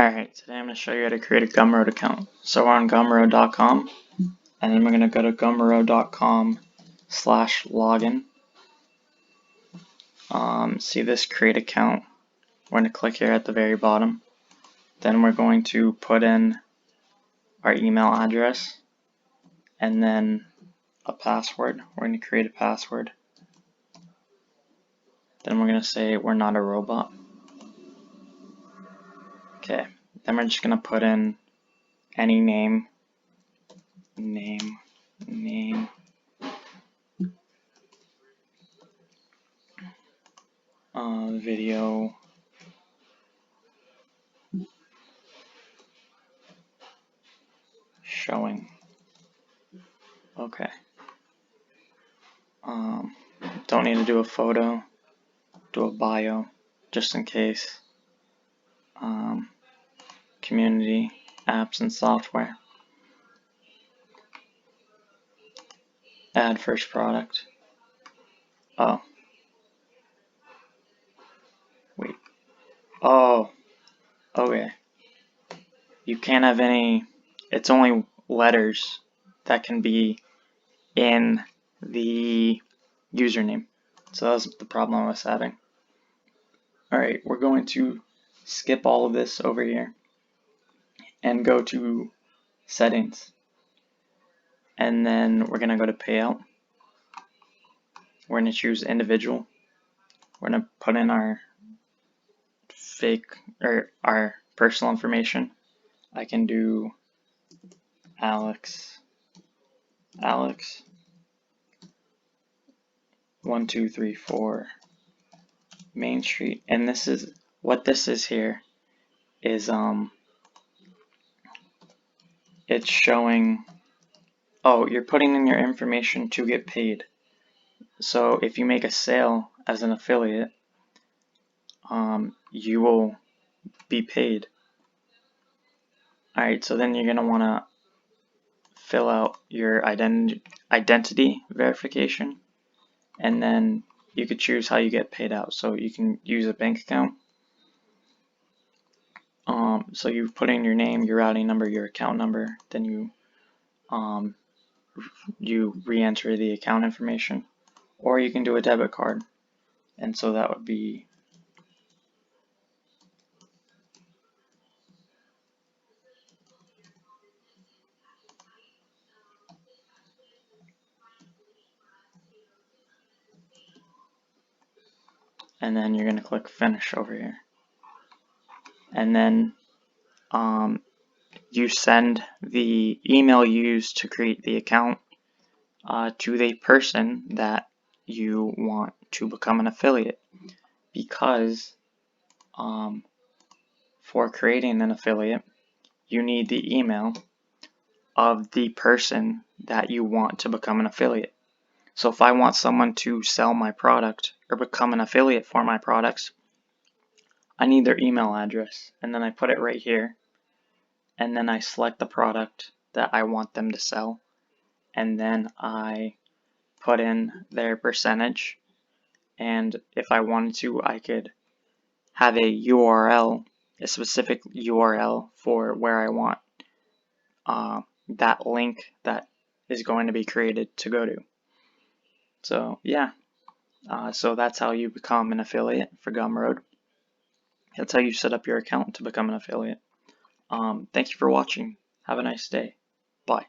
Alright, today I'm going to show you how to create a Gumroad account. So we're on gumroad.com, and then we're going to go to gumroad.com/login. See this create account. We're going to click here at the very bottom. Then we're going to put in our email address and then a password. We're going to create a password. Then we're going to say we're not a robot. Okay, then we're just going to put in any name, video, showing. Okay. Don't need to do a photo, do a bio, just in case. Community, apps and software. Add first product. Oh. Wait. Oh. Okay. You can't have any, it's only letters that can be in the username. So that's the problem I was having. Alright, we're going to skip all of this over here and go to settings. And then we're going to go to payout. We're going to choose individual. We're going to put in our our personal information. I can do Alex 1234 Main Street, and this is what this is here is it's showing, oh, you're putting in your information to get paid. So if you make a sale as an affiliate, you will be paid. Alright, so then you're going to want to fill out your identity verification, and then you could choose how you get paid out. So you can use a bank account. So you put in your name, your routing number, your account number, then you re-enter the account information, or you can do a debit card, and so that would be and then you're going to click finish over here, and then you send the email used to create the account to the person that you want to become an affiliate, because for creating an affiliate you need the email of the person that you want to become an affiliate. So if I want someone to sell my product or become an affiliate for my products, I need their email address, and then I put it right here, and then I select the product that I want them to sell, and then I put in their percentage, and if I wanted to, I could have a URL, a specific URL for where I want that link that is going to be created to go to. So yeah, so that's how you become an affiliate for Gumroad. That's how you set up your account to become an affiliate. Thank you for watching. Have a nice day. Bye.